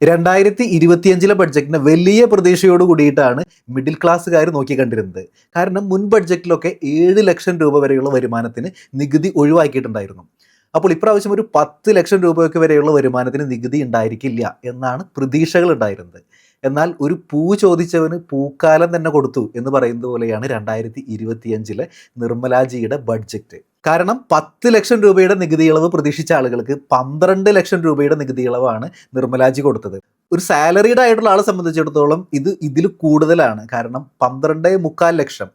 2025 ബഡ്ജറ്റിനെ വലിയ പ്രതീക്ഷയോട് കൂടിയിട്ടാണ് മിഡിൽ ക്ലാസ്സുകാർ നോക്കിക്കണ്ടിരുന്നത്. കാരണം മുൻ ബഡ്ജറ്റിലൊക്കെ 7 ലക്ഷം രൂപ വരെയുള്ള വരുമാനത്തിന് നികുതി ഒഴിവാക്കിയിട്ടുണ്ടായിരുന്നു. അപ്പോൾ ഇപ്രാവശ്യം ഒരു 10 ലക്ഷം രൂപയൊക്കെ വരെയുള്ള വരുമാനത്തിന് നികുതി ഉണ്ടായിരിക്കില്ല എന്നാണ് പ്രതീക്ഷകൾ ഉണ്ടായിരുന്നത്. എന്നാൽ ഒരു പൂ ചോദിച്ചവന് പൂക്കാലം തന്നെ കൊടുത്തു എന്ന് പറയുന്നത് പോലെയാണ് 2025 നിർമ്മലാജിയുടെ ബഡ്ജറ്റ്. കാരണം 10 ലക്ഷം രൂപയുടെ നികുതി ഇളവ് പ്രതീക്ഷിച്ച ആളുകൾക്ക് 12 ലക്ഷം രൂപയുടെ നികുതി ഇളവാണ് നിർമ്മലാജി കൊടുത്തത്. ഒരു സാലറീഡ് ആയിട്ടുള്ള ആളെ സംബന്ധിച്ചിടത്തോളം ഇതിൽ കൂടുതലാണ്. കാരണം 12.25 ലക്ഷം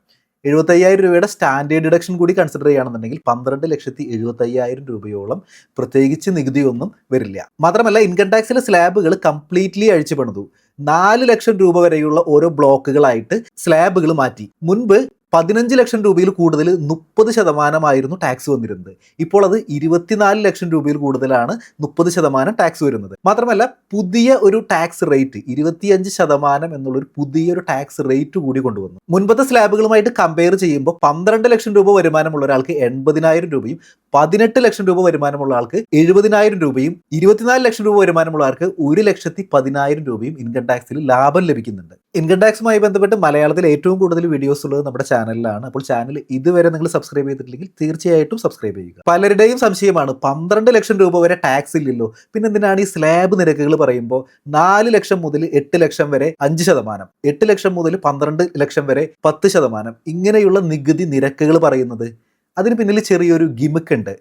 75,000 രൂപയുടെ സ്റ്റാൻഡേർഡ് ഡിഡക്ഷൻ കൂടി കൺസിഡർ ചെയ്യുകയാണെന്നുണ്ടെങ്കിൽ 12,70,500 രൂപയോളം പ്രത്യേകിച്ച് നികുതിയൊന്നും വരില്ല. മാത്രമല്ല ഇൻകം ടാക്സിലെ സ്ലാബുകൾ കംപ്ലീറ്റ്ലി അഴിച്ചു പണിതു. 4 ലക്ഷം രൂപ വരെയുള്ള ഓരോ ബ്ലോക്കുകളായിട്ട് സ്ലാബുകൾ മാറ്റി. മുൻപ് 15 ലക്ഷം രൂപയിൽ കൂടുതൽ 30% ടാക്സ് വന്നിരുന്നത്. ഇപ്പോൾ അത് 24 ലക്ഷം രൂപയിൽ കൂടുതലാണ് 30% ടാക്സ് വരുന്നത്. മാത്രമല്ല പുതിയ ഒരു ടാക്സ് റേറ്റ് 25% എന്നുള്ളൊരു പുതിയൊരു ടാക്സ് റേറ്റ് കൂടി കൊണ്ടുവന്നു. മുൻപത്തെ സ്ലാബുകളുമായിട്ട് കമ്പയർ ചെയ്യുമ്പോൾ 12 ലക്ഷം രൂപ വരുമാനമുള്ള ഒരാൾക്ക് 80,000 രൂപയും 18 ലക്ഷം രൂപ വരുമാനമുള്ള ആൾക്ക് 70,000 രൂപയും 24 ലക്ഷം രൂപ വരുമാനമുള്ള ആൾക്ക് 1,10,000 രൂപയും ഇൻകം ടാക്സിൽ ലാഭം ലഭിക്കുന്നുണ്ട്. ഇൻകം ടാക്സുമായി ബന്ധപ്പെട്ട് മലയാളത്തിൽ ഏറ്റവും കൂടുതൽ വീഡിയോസ് ഉള്ളത് നമ്മുടെ ചാനലിലാണ്. അപ്പോൾ ചാനൽ ഇതുവരെ നിങ്ങൾ സബ്സ്ക്രൈബ് ചെയ്തിട്ടില്ലെങ്കിൽ തീർച്ചയായിട്ടും സബ്സ്ക്രൈബ് ചെയ്യുക. പലരുടെയും സംശയമാണ് 12 ലക്ഷം രൂപ വരെ ടാക്സ് ഇല്ലല്ലോ, പിന്നെ എന്തിനാണ് ഈ സ്ലാബ് നിരക്കുകൾ പറയുമ്പോൾ 4 ലക്ഷം മുതൽ 8 ലക്ഷം വരെ 5%, 8 ലക്ഷം മുതൽ 12 ലക്ഷം വരെ 10%, ഇങ്ങനെയുള്ള നികുതി നിരക്കുകൾ പറയുന്നത്? അതിന് പിന്നിൽ ചെറിയൊരു ഗിമിക്ക് ഉണ്ട്.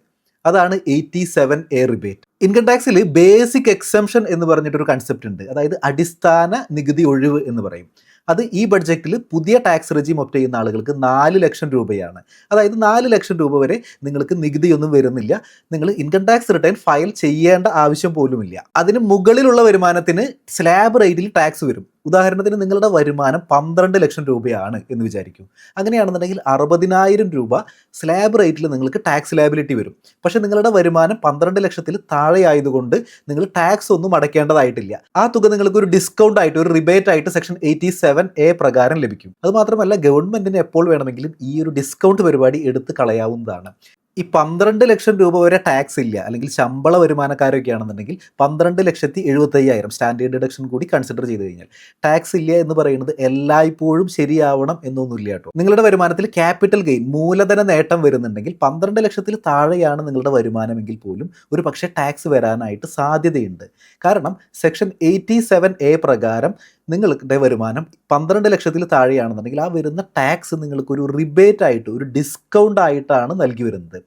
അതാണ് 87A റിബേറ്റ്. ഇൻകം ടാക്സിൽ ബേസിക് എക്സംഷൻ എന്ന് പറഞ്ഞിട്ടൊരു കൺസെപ്റ്റ് ഉണ്ട്. അതായത് അടിസ്ഥാന നികുതി ഒഴിവ് എന്ന് പറയും. അത് ഈ ബഡ്ജറ്റിൽ പുതിയ ടാക്സ് റെജീം ഒപ്റ്റ് ചെയ്യുന്ന ആളുകൾക്ക് 4 ലക്ഷം രൂപയാണ്. അതായത് 4 ലക്ഷം രൂപ വരെ നിങ്ങൾക്ക് നികുതിയൊന്നും വരുന്നില്ല. നിങ്ങൾ ഇൻകം ടാക്സ് റിട്ടേൺ ഫയൽ ചെയ്യേണ്ട ആവശ്യം പോലുമില്ല. അതിന് മുകളിലുള്ള വരുമാനത്തിന് സ്ലാബ് റേറ്റിൽ ടാക്സ് വരും. ഉദാഹരണത്തിന് നിങ്ങളുടെ വരുമാനം 12 ലക്ഷം രൂപയാണ് എന്ന് വിചാരിക്കും. അങ്ങനെയാണെന്നുണ്ടെങ്കിൽ 60,000 രൂപ സ്ലാബ് റേറ്റിൽ നിങ്ങൾക്ക് ടാക്സ് ലാബിലിറ്റി വരും. പക്ഷേ നിങ്ങളുടെ വരുമാനം 12 ലക്ഷത്തിൽ താഴെ ആയതുകൊണ്ട് നിങ്ങൾ ടാക്സ് ഒന്നും അടയ്ക്കേണ്ടതായിട്ടില്ല. ആ തുക നിങ്ങൾക്ക് ഒരു ഡിസ്കൗണ്ട് ആയിട്ട്, ഒരു റിബേറ്റ് ആയിട്ട് സെക്ഷൻ 87A പ്രകാരം ലഭിക്കും. അതുമാത്രമല്ല ഗവൺമെന്റിന് എപ്പോൾ വേണമെങ്കിലും ഈ ഒരു ഡിസ്കൗണ്ട് പരിപാടി എടുത്ത് കളയാവുന്നതാണ്. ഈ 12 ലക്ഷം രൂപ വരെ ടാക്സ് ഇല്ല, അല്ലെങ്കിൽ ശമ്പള വരുമാനക്കാരൊക്കെ ആണെന്നുണ്ടെങ്കിൽ 12,70,500 സ്റ്റാൻഡേർഡ് ഡിഡക്ഷൻ കൂടി കൺസിഡർ ചെയ്ത് കഴിഞ്ഞാൽ ടാക്സ് ഇല്ല എന്ന് പറയുന്നത് എല്ലായ്പ്പോഴും ശരിയാവണം എന്നൊന്നുമില്ല കേട്ടോ. നിങ്ങളുടെ വരുമാനത്തിൽ ക്യാപിറ്റൽ ഗെയിൻ, മൂലധന നേട്ടം വരുന്നുണ്ടെങ്കിൽ 12 ലക്ഷത്തിൽ താഴെയാണ് നിങ്ങളുടെ വരുമാനമെങ്കിൽ പോലും ഒരു പക്ഷേ ടാക്സ് വരാനായിട്ട് സാധ്യതയുണ്ട്. കാരണം സെക്ഷൻ 87A പ്രകാരം നിങ്ങളുടെ വരുമാനം 12 ലക്ഷത്തിൽ താഴെയാണെന്നുണ്ടെങ്കിൽ ആ വരുന്ന ടാക്സ് നിങ്ങൾക്കൊരു റിബേറ്റ് ആയിട്ട്, ഒരു ഡിസ്കൗണ്ട് ആയിട്ടാണ് നൽകി വരുന്നത്.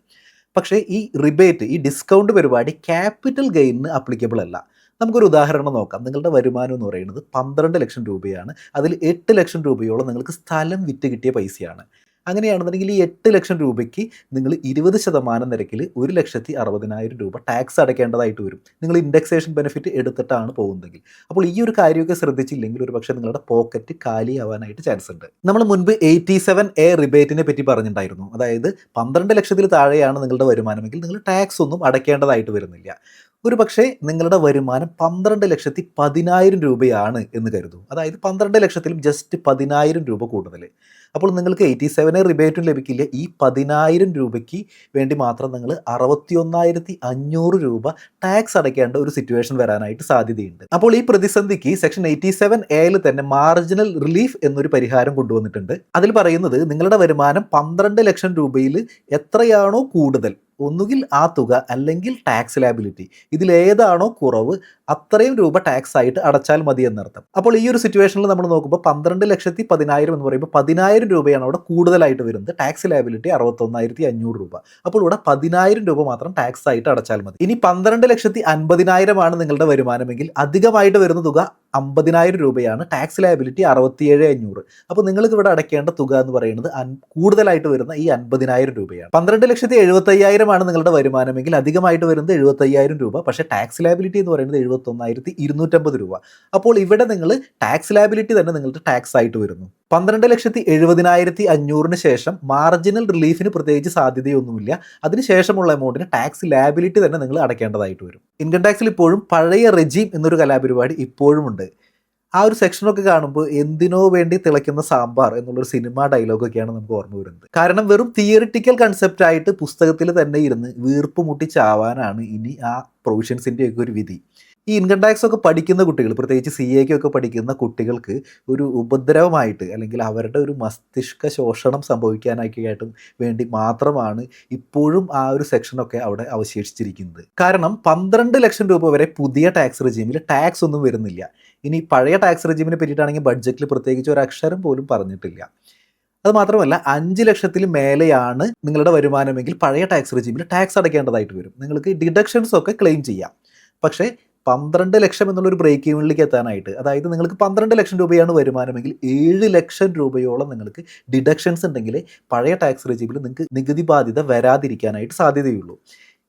പക്ഷേ ഈ റിബേറ്റ്, ഈ ഡിസ്കൗണ്ട് പരിപാടി ക്യാപിറ്റൽ ഗെയിനിന് അപ്ലിക്കബിൾ അല്ല. നമുക്കൊരു ഉദാഹരണം നോക്കാം. നിങ്ങളുടെ വരുമാനം എന്ന് പറയുന്നത് 12 ലക്ഷം രൂപയാണ്. അതിൽ 8 ലക്ഷം രൂപയോളം നിങ്ങൾക്ക് സ്ഥലം വിറ്റ് കിട്ടിയ പൈസയാണ്. അങ്ങനെയാണെന്നുണ്ടെങ്കിൽ ഈ 8 ലക്ഷം രൂപയ്ക്ക് നിങ്ങൾ 20% നിരക്കിൽ 1,60,000 രൂപ ടാക്സ് അടയ്ക്കേണ്ടതായിട്ട് വരും. നിങ്ങൾ ഇൻഡെക്സേഷൻ ബെനിഫിറ്റ് എടുത്തിട്ടാണ് പോകുന്നതെങ്കിൽ. അപ്പോൾ ഈ ഒരു കാര്യമൊക്കെ ശ്രദ്ധിച്ചില്ലെങ്കിൽ ഒരു പക്ഷേ നിങ്ങളുടെ പോക്കറ്റ് കാലിയാവാനായിട്ട് ചാൻസ് ഉണ്ട്. നമ്മൾ മുൻപ് 87A റിബേറ്റിനെ പറ്റി പറഞ്ഞിട്ടുണ്ടായിരുന്നു. അതായത് 12 ലക്ഷത്തിൽ താഴെയാണ് നിങ്ങളുടെ വരുമാനമെങ്കിൽ നിങ്ങൾ ടാക്സ് ഒന്നും അടയ്ക്കേണ്ടതായിട്ട് വരുന്നില്ല. ഒരു പക്ഷേ നിങ്ങളുടെ വരുമാനം 12,10,000 രൂപയാണ് എന്ന് കരുതൂ. അതായത് 12 ലക്ഷത്തിലും ജസ്റ്റ് 10,000 രൂപ കൂടുതൽ. അപ്പോൾ നിങ്ങൾക്ക് 87A റിബേറ്റും ലഭിക്കില്ല. ഈ 10,000 രൂപയ്ക്ക് വേണ്ടി മാത്രം നിങ്ങൾ 61,500 രൂപ ടാക്സ് അടയ്ക്കേണ്ട ഒരു സിറ്റുവേഷൻ വരാനായിട്ട് സാധ്യതയുണ്ട്. അപ്പോൾ ഈ പ്രതിസന്ധിക്ക് സെക്ഷൻ 87A തന്നെ മാർജിനൽ റിലീഫ് എന്നൊരു പരിഹാരം കൊണ്ടുവന്നിട്ടുണ്ട്. അതിൽ പറയുന്നത് നിങ്ങളുടെ വരുമാനം 12 ലക്ഷം രൂപയിൽ എത്രയാണോ കൂടുതൽ, ഒന്നുകിൽ ആ തുക അല്ലെങ്കിൽ ടാക്സ് ലാബിലിറ്റി, ഇതിലേതാണോ കുറവ് അത്രയും രൂപ ടാക്സ് ആയിട്ട് അടച്ചാൽ മതി എന്നർത്ഥം. അപ്പോൾ ഈ ഒരു സിറ്റുവേഷനിൽ നമ്മൾ നോക്കുമ്പോൾ 12,10,000 എന്ന് പറയുമ്പോൾ 10,000 രൂപയാണ് അവിടെ കൂടുതലായിട്ട് വരുന്നത്. ടാക്സ് ലാബിലിറ്റി 61,500 രൂപ. അപ്പോൾ ഇവിടെ 10,000 രൂപ മാത്രം ടാക്സ് ആയിട്ട് അടച്ചാൽ മതി. ഇനി 12,50,000 ആണ് നിങ്ങളുടെ വരുമാനമെങ്കിൽ അധികമായിട്ട് വരുന്ന തുക 50,000 രൂപയാണ്. Tax liability 67,500. അപ്പോൾ നിങ്ങൾക്ക് ഇവിടെ അടയ്ക്കേണ്ട തുക എന്ന് പറയുന്നത് കൂടുതലായിട്ട് വരുന്ന ഈ 50,000 രൂപയാണ്. 12,70,500 ആണ് നിങ്ങളുടെ വരുമാനമെങ്കിൽ അധികമായിട്ട് വരുന്നത് 75,000 രൂപ. പക്ഷേ ടാക്സ് ലാബിലിറ്റി എന്ന് പറയുന്നത് 71,250 രൂപ. അപ്പോൾ ഇവിടെ നിങ്ങൾ ടാക്സ് ലാബിലിറ്റി തന്നെ നിങ്ങളുടെ ടാക്സ് ആയിട്ട് വരുന്നു. 12,70,500 ശേഷം മാർജിനൽ റിലീഫിന് പ്രത്യേകിച്ച് സാധ്യതയൊന്നുമില്ല. അതിനുശേഷമുള്ള എമൗണ്ടിന് ടാക്സ് ലാബിലിറ്റി തന്നെ നിങ്ങൾ അടയ്ക്കേണ്ടതായിട്ട് വരും. ഇൻകം ടാക്സിൽ ഇപ്പോഴും പഴയ റെജീം എന്നൊരു കലാപരിപാടി ഇപ്പോഴും ഉണ്ട്. ആ ഒരു സെക്ഷനൊക്കെ കാണുമ്പോൾ എന്തിനോ വേണ്ടി തിളയ്ക്കുന്ന സാമ്പാർ എന്നുള്ളൊരു സിനിമ ഡയലോഗൊക്കെയാണ് നമുക്ക് ഓർമ്മ വരുന്നത്. കാരണം വെറും തിയറിറ്റിക്കൽ കൺസെപ്റ്റ് ആയിട്ട് പുസ്തകത്തിൽ തന്നെ ഇരുന്ന് വീർപ്പ് മുട്ടി ചാവാനാണ് ഇനി ആ പ്രൊവിഷൻസിൻ്റെയൊക്കെ ഒരു വിധി. ഈ ഇൻകം ടാക്സ് ഒക്കെ പഠിക്കുന്ന കുട്ടികൾ, പ്രത്യേകിച്ച് CA-ക്കൊക്കെ പഠിക്കുന്ന കുട്ടികൾക്ക് ഒരു ഉപദ്രവമായിട്ട് അല്ലെങ്കിൽ അവരുടെ ഒരു മസ്തിഷ്ക ശോഷണം സംഭവിക്കാനായിട്ടും വേണ്ടി മാത്രമാണ് ഇപ്പോഴും ആ ഒരു സെക്ഷനൊക്കെ അവിടെ അവശേഷിച്ചിരിക്കുന്നത്. കാരണം 12 ലക്ഷം രൂപ വരെ പുതിയ ടാക്സ് റെജീമിൽ ടാക്സ് ഒന്നും വരുന്നില്ല. ഇനി പഴയ ടാക്സ് റെജീമിനെ പറ്റിയിട്ടാണെങ്കിൽ ബഡ്ജറ്റിൽ പ്രത്യേകിച്ച് ഒരു അക്ഷരം പോലും പറഞ്ഞിട്ടില്ല. അത് മാത്രമല്ല 5 ലക്ഷത്തിൽ മേലെയാണ് നിങ്ങളുടെ വരുമാനമെങ്കിൽ പഴയ ടാക്സ് റെജീമിൽ ടാക്സ് അടയ്ക്കേണ്ടതായിട്ട് വരും. നിങ്ങൾക്ക് ഡിഡക്ഷൻസ് ഒക്കെ ക്ലെയിം ചെയ്യാം. പക്ഷേ 12 ലക്ഷം എന്നുള്ളൊരു ബ്രേക്ക് ഈവനിലേക്ക് എത്താനായിട്ട്, അതായത് നിങ്ങൾക്ക് 12 ലക്ഷം രൂപയാണ് വരുമാനമെങ്കിൽ 7 ലക്ഷം രൂപയോളം നിങ്ങൾക്ക് ഡിഡക്ഷൻസ് ഉണ്ടെങ്കിൽ പഴയ ടാക്സ് റെജീമിൽ നിങ്ങൾക്ക് നികുതി ബാധ്യത വരാതിരിക്കാനായിട്ട് സാധ്യതയുള്ളൂ.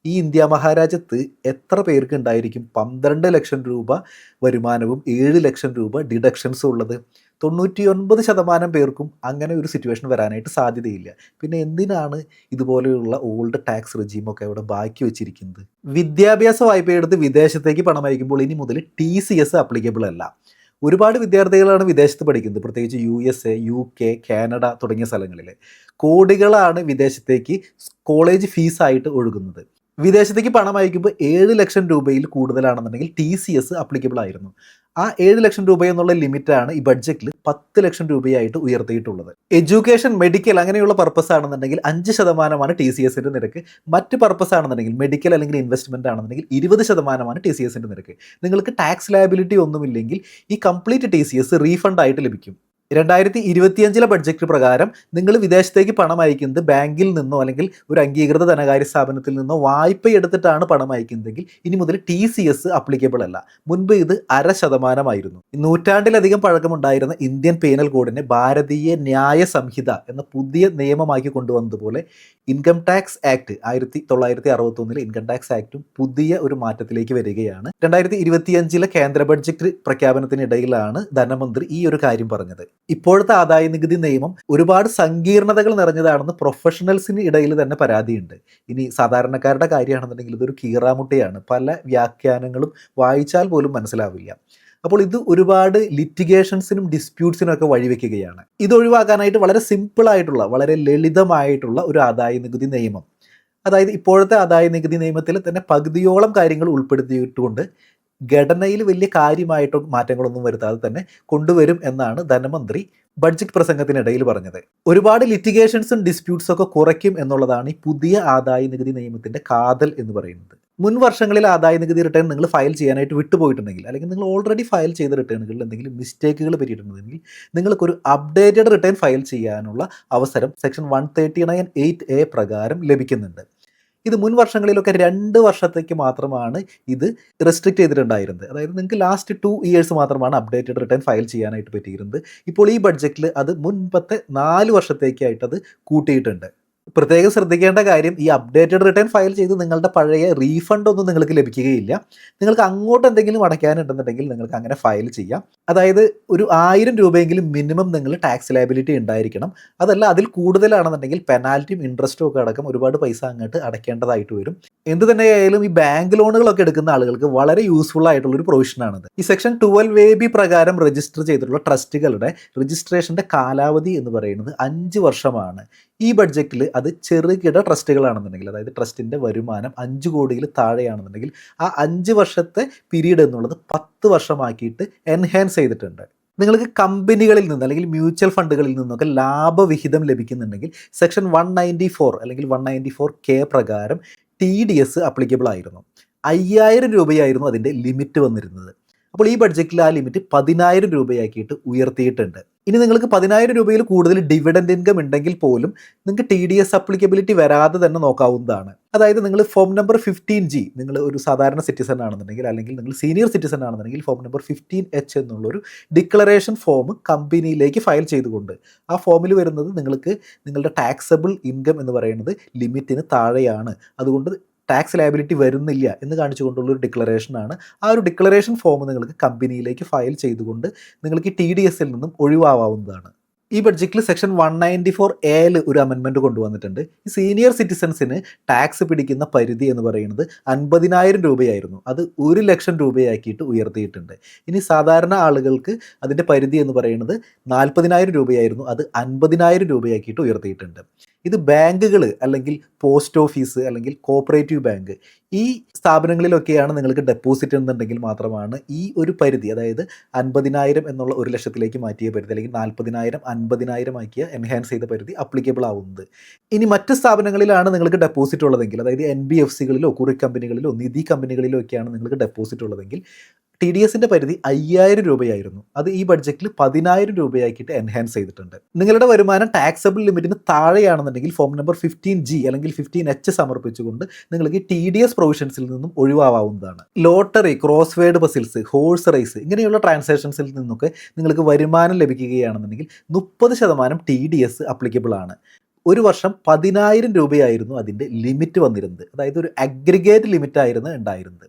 ഈ ഇന്ത്യ മഹാരാജ്യത്ത് എത്ര പേർക്ക് ഉണ്ടായിരിക്കും 12 ലക്ഷം രൂപ വരുമാനവും 7 ലക്ഷം രൂപ ഡിഡക്ഷൻസും ഉള്ളത്? 99% പേർക്കും അങ്ങനെ ഒരു സിറ്റുവേഷൻ വരാനായിട്ട് സാധ്യതയില്ല. പിന്നെ എന്തിനാണ് ഇതുപോലെയുള്ള ഓൾഡ് ടാക്സ് റെജീമൊക്കെ അവിടെ ബാക്കി വെച്ചിരിക്കുന്നത്? വിദ്യാഭ്യാസ വായ്പ എടുത്ത് വിദേശത്തേക്ക് പണം അയക്കുമ്പോൾ ഇനി മുതൽ TCS ആപ്ലിക്കബിൾ അല്ല. ഒരുപാട് വിദ്യാർത്ഥികളാണ് വിദേശത്ത് പഠിക്കുന്നത്, പ്രത്യേകിച്ച് USA, UK, കാനഡ തുടങ്ങിയ സ്ഥലങ്ങളിൽ. കോടികളാണ് വിദേശത്തേക്ക് കോളേജ് ഫീസായിട്ട് ഒഴുകുന്നത്. വിദേശത്തേക്ക് പണം അയക്കുമ്പോൾ 7 ലക്ഷം രൂപയിൽ കൂടുതലാണെന്നുണ്ടെങ്കിൽ TCS ആപ്ലിക്കബിൾ ആയിരുന്നു. ആ 7 ലക്ഷം രൂപ എന്നുള്ള ലിമിറ്റാണ് ഈ ബഡ്ജറ്റിൽ 10 ലക്ഷം രൂപയായിട്ട് ഉയർത്തിയിട്ടുള്ളത്. എഡ്യൂക്കേഷൻ, മെഡിക്കൽ അങ്ങനെയുള്ള പർപ്പസ് ആണെന്നുണ്ടെങ്കിൽ 5% TCSന്റെ നിരക്ക്. മറ്റ് പർപ്പസ് ആണെന്നുണ്ടെങ്കിൽ മെഡിക്കൽ അല്ലെങ്കിൽ ഇൻവെസ്റ്റ്മെന്റ് ആണെന്നുണ്ടെങ്കിൽ 20% TCSന്റെ നിരക്ക്. നിങ്ങൾക്ക് ടാക്സ് ലയബിലിറ്റി ഒന്നുമില്ലെങ്കിൽ ഈ കംപ്ലീറ്റ് TCS റീഫണ്ട് ആയിട്ട് ലഭിക്കും. 2025 ബഡ്ജറ്റ് പ്രകാരം നിങ്ങൾ വിദേശത്തേക്ക് പണം അയക്കുന്നത് ബാങ്കിൽ നിന്നോ അല്ലെങ്കിൽ ഒരു അംഗീകൃത ധനകാര്യ സ്ഥാപനത്തിൽ നിന്നോ വായ്പ എടുത്തിട്ടാണ് പണം അയക്കുന്നതെങ്കിൽ ഇനി മുതൽ TCS അപ്ലിക്കബിൾ അല്ല. മുൻപ് ഇത് 0.5% നൂറ്റാണ്ടിലധികം പഴക്കമുണ്ടായിരുന്ന ഇന്ത്യൻ പീനൽ കോഡിനെ ഭാരതീയ ന്യായ സംഹിത എന്ന പുതിയ നിയമമാക്കി കൊണ്ടുവന്നതുപോലെ income tax act 1961 income tax ആക്ടും പുതിയ ഒരു മാറ്റത്തിലേക്ക് വരികയാണ്. 2025 കേന്ദ്ര ബഡ്ജറ്റ് പ്രഖ്യാപനത്തിനിടയിലാണ് ധനമന്ത്രി ഈ ഒരു കാര്യം പറഞ്ഞത്. ഇപ്പോഴത്തെ ആദായ നികുതി നിയമം ഒരുപാട് സങ്കീർണതകൾ നിറഞ്ഞതാണെന്ന് പ്രൊഫഷണൽസിന് ഇടയിൽ തന്നെ പരാതിയുണ്ട്. ഇനി സാധാരണക്കാരുടെ കാര്യമാണെന്നുണ്ടെങ്കിൽ ഇതൊരു കീറാമുട്ടയാണ്. പല വ്യാഖ്യാനങ്ങളും വായിച്ചാൽ പോലും മനസ്സിലാവില്ല. അപ്പോൾ ഇത് ഒരുപാട് ലിറ്റിഗേഷൻസിനും ഡിസ്പ്യൂട്ട്സിനും ഒക്കെ വഴിവെക്കുകയാണ്. ഇത് ഒഴിവാക്കാനായിട്ട് വളരെ സിമ്പിളായിട്ടുള്ള, വളരെ ലളിതമായിട്ടുള്ള ഒരു ആദായ നികുതി നിയമം, അതായത് ഇപ്പോഴത്തെ ആദായ നികുതി നിയമത്തിൽ തന്നെ പകുതിയോളം കാര്യങ്ങൾ ഉൾപ്പെടുത്തിയിട്ടുകൊണ്ട് ഘടനയിൽ വലിയ കാര്യമായിട്ട് മാറ്റങ്ങളൊന്നും വരുത്താതെ തന്നെ കൊണ്ടുവരും എന്നാണ് ധനമന്ത്രി ബഡ്ജറ്റ് പ്രസംഗത്തിനിടയിൽ പറഞ്ഞത്. ഒരുപാട് ലിറ്റിഗേഷൻസും ഡിസ്പ്യൂട്ട്സും ഒക്കെ കുറയ്ക്കും എന്നുള്ളതാണ് ഈ പുതിയ ആദായ നികുതി നിയമത്തിന്റെ കാതൽ എന്ന് പറയുന്നത്. മുൻ വർഷങ്ങളിൽ ആദായ നികുതി റിട്ടേൺ നിങ്ങൾ ഫയൽ ചെയ്യാനായിട്ട് വിട്ടുപോയിട്ടുണ്ടെങ്കിൽ, അല്ലെങ്കിൽ നിങ്ങൾ ഓൾറെഡി ഫയൽ ചെയ്ത റിട്ടേണുകളിൽ എന്തെങ്കിലും മിസ്റ്റേക്കുകൾ പറ്റിയിട്ടുണ്ടെങ്കിൽ നിങ്ങൾക്കൊരു അപ്ഡേറ്റഡ് റിട്ടേൺ ഫയൽ ചെയ്യാനുള്ള അവസരം സെക്ഷൻ 139(8)(a) പ്രകാരം ലഭിക്കുന്നുണ്ട്. ഇത് മുൻ വർഷങ്ങളിലൊക്കെ 2 വർഷത്തേക്ക് മാത്രമാണ് ഇത് റെസ്ട്രിക്റ്റ് ചെയ്തിട്ടുണ്ടായിരുന്നത്. അതായത് നിങ്ങൾക്ക് ലാസ്റ്റ് 2 ഇയേഴ്സ് മാത്രമാണ് അപ്ഡേറ്റഡ് റിട്ടേൺ ഫയൽ ചെയ്യാനായിട്ട് പറ്റിയിരുന്നത്. ഇപ്പോൾ ഈ ബഡ്ജറ്റിൽ അത് മുൻപത്തെ 4 വർഷത്തേക്കായിട്ട് അത് കൂട്ടിയിട്ടുണ്ട്. പ്രത്യേകം ശ്രദ്ധിക്കേണ്ട കാര്യം, ഈ അപ്ഡേറ്റഡ് റിട്ടേൺ ഫയൽ ചെയ്ത് നിങ്ങളുടെ പഴയ റീഫണ്ട് ഒന്നും നിങ്ങൾക്ക് ലഭിക്കുകയില്ല. നിങ്ങൾക്ക് അങ്ങോട്ട് എന്തെങ്കിലും അടയ്ക്കാനുണ്ടെന്നുണ്ടെങ്കിൽ നിങ്ങൾക്ക് അങ്ങനെ ഫയൽ ചെയ്യാം. അതായത് ഒരു 1000 രൂപയെങ്കിലും മിനിമം നിങ്ങൾ ടാക്സ് ലയബിലിറ്റി ഉണ്ടായിരിക്കണം. അതല്ല അതിൽ കൂടുതലാണെന്നുണ്ടെങ്കിൽ പെനാൽറ്റിയും ഇൻട്രസ്റ്റും ഒക്കെ അടക്കം ഒരുപാട് പൈസ അങ്ങോട്ട് അടയ്ക്കേണ്ടതായിട്ട് വരും. എന്ത് തന്നെയായാലും ഈ ബാങ്ക് ലോണുകളൊക്കെ എടുക്കുന്ന ആളുകൾക്ക് വളരെ യൂസ്ഫുൾ ആയിട്ടുള്ള ഒരു പ്രൊവിഷനാണിത്. ഈ സെക്ഷൻ 12AB പ്രകാരം രജിസ്റ്റർ ചെയ്തിട്ടുള്ള ട്രസ്റ്റുകളുടെ രജിസ്ട്രേഷന്റെ കാലാവധി എന്ന് പറയുന്നത് 5 വർഷമാണ്. ഈ ബഡ്ജറ്റിൽ അത് ചെറുകിട ട്രസ്റ്റുകളാണെന്നുണ്ടെങ്കിൽ, അതായത് ട്രസ്റ്റിൻ്റെ വരുമാനം 5 കോടിയിൽ താഴെയാണെന്നുണ്ടെങ്കിൽ ആ 5 വർഷത്തെ പീരീഡ് എന്നുള്ളത് 10 വർഷമാക്കിയിട്ട് എൻഹാൻസ് ചെയ്തിട്ടുണ്ട്. നിങ്ങൾക്ക് കമ്പനികളിൽ നിന്ന് അല്ലെങ്കിൽ മ്യൂച്വൽ ഫണ്ടുകളിൽ നിന്നൊക്കെ ലാഭവിഹിതം ലഭിക്കുന്നുണ്ടെങ്കിൽ സെക്ഷൻ 194 അല്ലെങ്കിൽ 194K പ്രകാരം TDS അപ്ലിക്കബിൾ ആയിരുന്നു. 5000 രൂപയായിരുന്നു അതിൻ്റെ ലിമിറ്റ് വന്നിരുന്നത്. അപ്പോൾ ഈ ബഡ്ജറ്റിൽ ആ ലിമിറ്റ് 10,000 രൂപയാക്കിയിട്ട് ഉയർത്തിയിട്ടുണ്ട്. ഇനി നിങ്ങൾക്ക് 10,000 രൂപയിൽ കൂടുതൽ ഡിവിഡൻഡ് ഇൻകം ഉണ്ടെങ്കിൽ പോലും നിങ്ങൾക്ക് TDS അപ്ലിക്കബിലിറ്റി വരാതെ തന്നെ നോക്കാവുന്നതാണ്. അതായത് നിങ്ങൾ ഫോം നമ്പർ 15G, നിങ്ങൾ ഒരു സാധാരണ സിറ്റിസൺ ആണെന്നുണ്ടെങ്കിൽ അല്ലെങ്കിൽ നിങ്ങൾ സീനിയർ സിറ്റിസൺ ആണെന്നുണ്ടെങ്കിൽ ഫോം നമ്പർ 15H എന്നുള്ളൊരു ഡിക്ലറേഷൻ ഫോം കമ്പനിയിലേക്ക് ഫയൽ ചെയ്തുകൊണ്ട് ആ ഫോമിൽ വരുന്നത് നിങ്ങൾക്ക് നിങ്ങളുടെ ടാക്സബിൾ ഇൻകം എന്ന് പറയുന്നത് ലിമിറ്റിന് താഴെയാണ്, അതുകൊണ്ട് ടാക്സ് ലയബിലിറ്റി വരുന്നില്ല എന്ന് കാണിച്ചുകൊണ്ടുള്ളൊരു ഡിക്ലറേഷനാണ്. ആ ഒരു ഡിക്ലറേഷൻ ഫോം നിങ്ങൾക്ക് കമ്പനിയിലേക്ക് ഫയൽ ചെയ്തുകൊണ്ട് നിങ്ങൾക്ക് TDSൽ നിന്നും ഒഴിവാവുന്നതാണ്. ഈ ബഡ്ജറ്റിൽ സെക്ഷൻ 194A ഒരു അമെൻമെൻറ്റ് കൊണ്ടുവന്നിട്ടുണ്ട്. ഈ സീനിയർ സിറ്റിസൺസിന് ടാക്സ് പിടിക്കുന്ന പരിധി എന്ന് പറയുന്നത് 50,000 രൂപയായിരുന്നു. അത് 1 ലക്ഷം രൂപയാക്കിയിട്ട് ഉയർത്തിയിട്ടുണ്ട്. ഇനി സാധാരണ ആളുകൾക്ക് അതിൻ്റെ പരിധി എന്ന് പറയുന്നത് 40,000 രൂപയായിരുന്നു. അത് 50,000 രൂപയാക്കിയിട്ട് ഉയർത്തിയിട്ടുണ്ട്. ഇത് ബാങ്കുകൾ അല്ലെങ്കിൽ പോസ്റ്റ് ഓഫീസ് അല്ലെങ്കിൽ കോപ്പറേറ്റീവ് ബാങ്ക് ഈ സ്ഥാപനങ്ങളിലൊക്കെയാണ് നിങ്ങൾക്ക് ഡെപ്പോസിറ്റ് എന്നുണ്ടെങ്കിൽ മാത്രമാണ് ഈ ഒരു പരിധി, അതായത് 50,000 എന്നുള്ള 1,00,000ലേക്ക് മാറ്റിയ പരിധി അല്ലെങ്കിൽ 40,000 50,000 ആക്കിയ എൻഹാൻസ് ചെയ്ത പരിധി അപ്ലിക്കബിൾ ആവുന്നത്. ഇനി മറ്റ് സ്ഥാപനങ്ങളിലാണ് നിങ്ങൾക്ക് ഡെപ്പോസിറ്റ് ഉള്ളതെങ്കിൽ, അതായത് NBFCകളിലോ കുറി കമ്പനികളിലോ നിധി കമ്പനികളിലോ ഒക്കെയാണ് നിങ്ങൾക്ക് ഡെപ്പോസിറ്റ് ഉള്ളതെങ്കിൽ TDSന്റെ പരിധി 5,000 രൂപയായിരുന്നു. അത് ഈ ബഡ്ജറ്റിൽ 10,000 രൂപയാക്കിയിട്ട് എൻഹാൻസ് ചെയ്തിട്ടുണ്ട്. നിങ്ങളുടെ വരുമാനം ടാക്സബിൾ ലിമിറ്റിന് താഴെയാണെന്നുണ്ടെങ്കിൽ ഫോം നമ്പർ 15G അല്ലെങ്കിൽ 15H സമർപ്പിച്ചുകൊണ്ട് നിങ്ങൾക്ക് TDS പ്രൊവിഷൻസിൽ നിന്നും ഒഴിവാവുന്നതാണ്. Lottery, crossword puzzles, horse race ഇങ്ങനെയുള്ള ട്രാൻസാക്ഷൻസിൽ നിന്നൊക്കെ നിങ്ങൾക്ക് വരുമാനം ലഭിക്കുകയാണെന്നുണ്ടെങ്കിൽ 30% TDS അപ്ലിക്കബിൾ ആണ്. ഒരു വർഷം 10,000 രൂപയായിരുന്നു അതിൻ്റെ ലിമിറ്റ് വന്നിരുന്നത്. അതായത് ഒരു അഗ്രിഗേറ്റ് ലിമിറ്റ് ആയിരുന്നു ഉണ്ടായിരുന്നത്.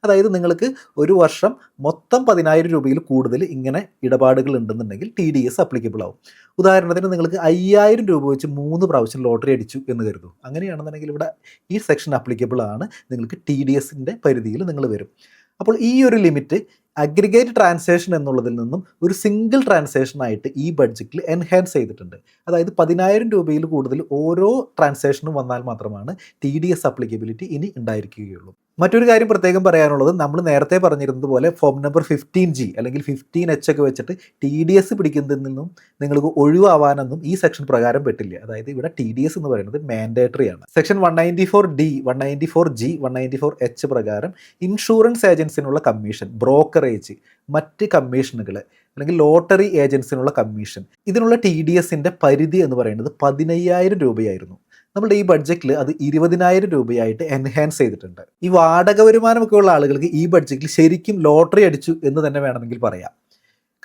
അതായത് നിങ്ങൾക്ക് ഒരു വർഷം മൊത്തം 10,000 രൂപയിൽ കൂടുതൽ ഇങ്ങനെ ഇടപാടുകൾ ഉണ്ടെന്നുണ്ടെങ്കിൽ TDS അപ്ലിക്കബിൾ ആവും. ഉദാഹരണത്തിന് നിങ്ങൾക്ക് 5,000 രൂപ വെച്ച് 3 പ്രാവശ്യം ലോട്ടറി അടിച്ചു എന്ന് കരുതൂ. അങ്ങനെയാണെന്നുണ്ടെങ്കിൽ ഇവിടെ ഈ സെക്ഷൻ അപ്ലിക്കബിൾ ആണ്. നിങ്ങൾക്ക് TDSൻ്റെ പരിധിയിൽ നിങ്ങൾ വരും. അപ്പോൾ ഈ ഒരു ലിമിറ്റ് അഗ്രിഗേറ്റ് ട്രാൻസാക്ഷൻ എന്നുള്ളതിൽ നിന്നും ഒരു സിംഗിൾ ട്രാൻസാക്ഷനായിട്ട് ഈ ബഡ്ജറ്റിൽ എൻഹാൻസ് ചെയ്തിട്ടുണ്ട്. അതായത് 10,000 രൂപയിൽ കൂടുതൽ ഓരോ ട്രാൻസാക്ഷനും വന്നാൽ മാത്രമാണ് TDS അപ്ലിക്കബിലിറ്റി ഇനി ഉണ്ടായിരിക്കുകയുള്ളൂ. മറ്റൊരു കാര്യം പ്രത്യേകം പറയാനുള്ളത്, നമ്മൾ നേരത്തെ പറഞ്ഞിരുന്നത് പോലെ ഫോം നമ്പർ 15G അല്ലെങ്കിൽ 15H ഒക്കെ വെച്ചിട്ട് TDS പിടിക്കുന്നതിൽ നിന്നും നിങ്ങൾക്ക് ഒഴിവാവാനൊന്നും ഈ സെക്ഷൻ പ്രകാരം പറ്റില്ല. അതായത് ഇവിടെ TDS എന്ന് പറയുന്നത് മാൻഡേറ്ററി ആണ്. സെക്ഷൻ 194D, 194G, 194H പ്രകാരം ഇൻഷുറൻസ് ഏജൻസിനുള്ള കമ്മീഷൻ, ബ്രോക്കറേജ്, മറ്റ് കമ്മീഷനുകൾ അല്ലെങ്കിൽ ലോട്ടറി ഏജൻസിനുള്ള കമ്മീഷൻ ഇതിനുള്ള TDSൻ്റെ പരിധി എന്ന് പറയുന്നത് 15,000 രൂപയായിരുന്നു. നമ്മുടെ ഈ ബഡ്ജറ്റിൽ അത് 20,000 രൂപയായിട്ട് എൻഹാൻസ് ചെയ്തിട്ടുണ്ട്. ഈ വാടക വരുമാനമൊക്കെ ഉള്ള ആളുകൾക്ക് ഈ ബഡ്ജറ്റിൽ ശരിക്കും ലോട്ടറി അടിച്ചു എന്ന് തന്നെ വേണമെങ്കിൽ പറയാം.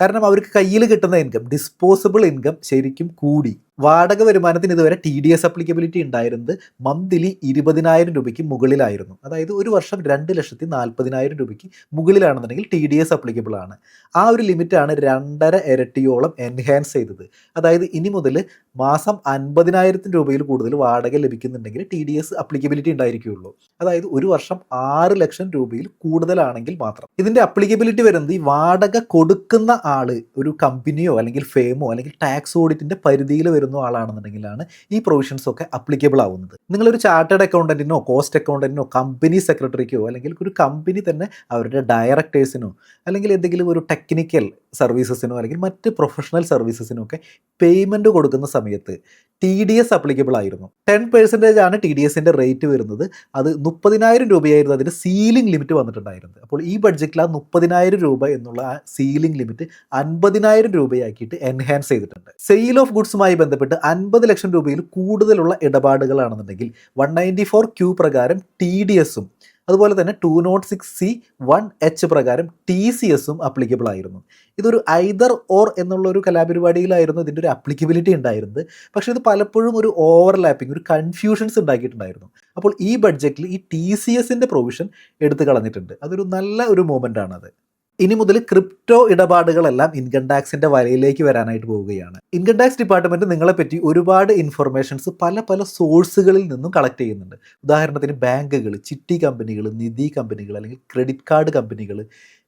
കാരണം അവർക്ക് കയ്യിൽ കിട്ടുന്ന ഇൻകം, ഡിസ്പോസിബിൾ ഇൻകം ശരിക്കും കൂടി. വാടക വരുമാനത്തിന് ഇതുവരെ TDS അപ്ലിക്കബിലിറ്റി ഉണ്ടായിരുന്നത് മന്ത്ലി 20,000 രൂപയ്ക്ക് മുകളിലായിരുന്നു. അതായത് ഒരു വർഷം 2,40,000 രൂപയ്ക്ക് മുകളിലാണെന്നുണ്ടെങ്കിൽ TDS അപ്ലിക്കബിൾ ആണ്. ആ ഒരു ലിമിറ്റാണ് 2.5 ഇരട്ടിയോളം എൻഹാൻസ് ചെയ്തത്. അതായത് ഇനി മുതൽ മാസം 50,000 രൂപയിൽ കൂടുതൽ വാടക ലഭിക്കുന്നുണ്ടെങ്കിൽ TDS അപ്ലിക്കബിലിറ്റി ഉണ്ടായിരിക്കുകയുള്ളൂ. അതായത് ഒരു വർഷം 6 ലക്ഷം രൂപയിൽ കൂടുതലാണെങ്കിൽ മാത്രം. ഇതിൻ്റെ അപ്ലിക്കബിലിറ്റി വരുന്നത് ഈ വാടക കൊടുക്കുന്ന ആള് ഒരു കമ്പനിയോ അല്ലെങ്കിൽ ഫേമോ അല്ലെങ്കിൽ ടാക്സ് ഓഡിറ്റിൻ്റെ പരിധിയിൽ വരുന്ന ആളാണെന്നുണ്ടെങ്കിലാണ് ഈ പ്രൊവിഷൻസ് ഒക്കെ അപ്ലിക്കബിൾ ആവുന്നത്. നിങ്ങളൊരു ചാർട്ടേഡ് അക്കൗണ്ടന്റിനോ കോസ്റ്റ് അക്കൗണ്ടന്റിനോ കമ്പനി സെക്രട്ടറിക്കോ അല്ലെങ്കിൽ ഒരു കമ്പനി തന്നെ അവരുടെ ഡയറക്ടേഴ്സിനോ അല്ലെങ്കിൽ എന്തെങ്കിലും ഒരു ടെക്നിക്കൽ സർവീസസിനോ അല്ലെങ്കിൽ മറ്റ് പ്രൊഫഷണൽ സർവീസസിനോ ഒക്കെ പേയ്മെൻറ്റ് കൊടുക്കുന്ന സമയത്ത് TDS അപ്ലിക്കബിൾ ആയിരുന്നു. 10% ആണ് TDSൻ്റെ റേറ്റ് വരുന്നത്. അത് 30,000 രൂപയായിരുന്നു അതിൻ്റെ സീലിംഗ് ലിമിറ്റ് വന്നിട്ടുണ്ടായിരുന്നത്. അപ്പോൾ ഈ ബഡ്ജറ്റിൽ ആ 30,000 രൂപ എന്നുള്ള ആ സീലിംഗ് ലിമിറ്റ് 50,000 രൂപയാക്കിയിട്ട് എൻഹാൻസ് ചെയ്തിട്ടുണ്ട്. സെയിൽ ഓഫ് ഗുഡ്സുമായി ബന്ധപ്പെട്ട് 50 ലക്ഷം രൂപയിൽ കൂടുതലുള്ള ഇടപാടുകളാണെന്നുണ്ടെങ്കിൽ 194Q പ്രകാരം TDSഉം അതുപോലെ തന്നെ 206C 1H പ്രകാരം TCSഉം അപ്ലിക്കബിൾ ആയിരുന്നു. ഇതൊരു ഐദർ ഓർ എന്നുള്ളൊരു കലാപരിപാടിയിലായിരുന്നു ഇതിൻ്റെ ഒരു അപ്ലിക്കബിലിറ്റി ഉണ്ടായിരുന്നത്. പക്ഷേ ഇത് പലപ്പോഴും ഒരു ഓവർലാപ്പിംഗ്, ഒരു കൺഫ്യൂഷൻസ് ഉണ്ടാക്കിയിട്ടുണ്ടായിരുന്നു. അപ്പോൾ ഈ ബഡ്ജറ്റിൽ ഈ TCSൻ്റെ പ്രൊവിഷൻ എടുത്തു കളഞ്ഞിട്ടുണ്ട്. അതൊരു നല്ല ഒരു മൂവ്മെൻ്റ് ആണത്. ഇനി മുതൽ ക്രിപ്റ്റോ ഇടപാടുകളെല്ലാം ഇൻകം ടാക്സിൻ്റെ വലയിലേക്ക് വരാനായിട്ട് പോവുകയാണ്. ഇൻകം ടാക്സ് ഡിപ്പാർട്ട്മെൻറ്റ് നിങ്ങളെപ്പറ്റി ഒരുപാട് ഇൻഫർമേഷൻസ് പല സോഴ്സുകളിൽ നിന്നും കളക്ട് ചെയ്യുന്നുണ്ട്. ഉദാഹരണത്തിന് ബാങ്കുകൾ, ചിട്ടി കമ്പനികൾ, നിധി കമ്പനികൾ അല്ലെങ്കിൽ ക്രെഡിറ്റ് കാർഡ് കമ്പനികൾ,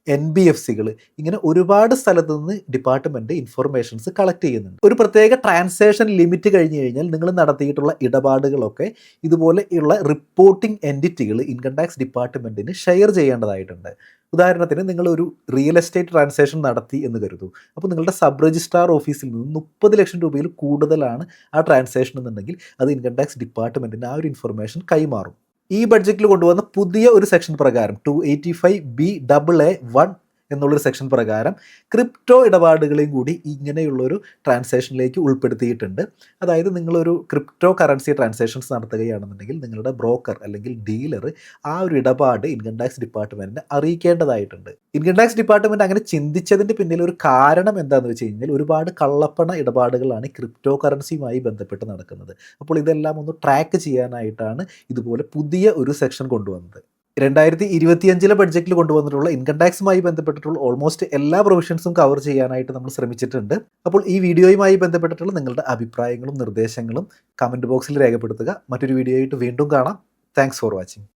NBFCകൾ ഇങ്ങനെ ഒരുപാട് സ്ഥലത്തു നിന്ന് ഡിപ്പാർട്ട്മെൻറ്റ് ഇൻഫർമേഷൻസ് കളക്ട് ചെയ്യുന്നുണ്ട്. ഒരു പ്രത്യേക ട്രാൻസാക്ഷൻ ലിമിറ്റ് കഴിഞ്ഞ് കഴിഞ്ഞാൽ നിങ്ങൾ നടത്തിയിട്ടുള്ള ഇടപാടുകളൊക്കെ ഇതുപോലെയുള്ള റിപ്പോർട്ടിംഗ് എൻറ്റിറ്റികൾ ഇൻകം ടാക്സ് ഡിപ്പാർട്ട്മെൻറ്റിന് ഷെയർ ചെയ്യേണ്ടതായിട്ടുണ്ട്. ഉദാഹരണത്തിന് നിങ്ങളൊരു റിയൽ എസ്റ്റേറ്റ് ട്രാൻസാക്ഷൻ നടത്തി എന്ന് കരുതൂ. അപ്പോൾ നിങ്ങളുടെ സബ് രജിസ്ട്രാർ ഓഫീസിൽ നിന്ന് 30 ലക്ഷം രൂപയിൽ കൂടുതലാണ് ആ ട്രാൻസാക്ഷൻ എന്നുണ്ടെങ്കിൽ അത് ഇൻകം ടാക്സ് ഡിപ്പാർട്ട്മെൻറ്റിന് ആ ഒരു ഇൻഫർമേഷൻ കൈമാറും. ഈ ബഡ്ജറ്റിൽ കൊണ്ടുവന്ന പുതിയ ഒരു സെക്ഷൻ പ്രകാരം 285BAA1 എന്നുള്ളൊരു സെക്ഷൻ പ്രകാരം ക്രിപ്റ്റോ ഇടപാടുകളെയും കൂടി ഇങ്ങനെയുള്ളൊരു ട്രാൻസാക്ഷനിലേക്ക് ഉൾപ്പെടുത്തിയിട്ടുണ്ട്. അതായത് നിങ്ങളൊരു ക്രിപ്റ്റോ കറൻസി ട്രാൻസാക്ഷൻസ് നടത്തുകയാണെന്നുണ്ടെങ്കിൽ നിങ്ങളുടെ ബ്രോക്കർ അല്ലെങ്കിൽ ഡീലർ ആ ഒരു ഇടപാട് ഇൻകം ടാക്സ് ഡിപ്പാർട്ട്മെൻറ്റിനെ അറിയിക്കേണ്ടതായിട്ടുണ്ട്. ഇൻകം ടാക്സ് ഡിപ്പാർട്ട്മെൻറ്റ് അങ്ങനെ ചിന്തിച്ചതിൻ്റെ പിന്നിൽ ഒരു കാരണം എന്താണെന്ന് വെച്ച് കഴിഞ്ഞാൽ ഒരുപാട് കള്ളപ്പണ ഇടപാടുകളാണ് ക്രിപ്റ്റോ കറൻസിയുമായി ബന്ധപ്പെട്ട് നടക്കുന്നത്. അപ്പോൾ ഇതെല്ലാം ഒന്ന് ട്രാക്ക് ചെയ്യാനായിട്ടാണ് ഇതുപോലെ പുതിയ ഒരു സെക്ഷൻ കൊണ്ടുവന്നത്. 2025 ബഡ്ജറ്റിൽ കൊണ്ടുവന്നിട്ടുള്ള ഇൻകം ടാക്സുമായി ബന്ധപ്പെട്ടിട്ടുള്ള ഓൾമോസ്റ്റ് എല്ലാ പ്രൊവിഷൻസും കവർ ചെയ്യാനായിട്ട് നമ്മൾ ശ്രമിച്ചിട്ടുണ്ട്. അപ്പോൾ ഈ വീഡിയോയുമായി ബന്ധപ്പെട്ടിട്ടുള്ള നിങ്ങളുടെ അഭിപ്രായങ്ങളും നിർദ്ദേശങ്ങളും കമൻറ്റ് ബോക്സിൽ രേഖപ്പെടുത്തുക. മറ്റൊരു വീഡിയോ ആയിട്ട് വീണ്ടും കാണാം. Thanks for watching.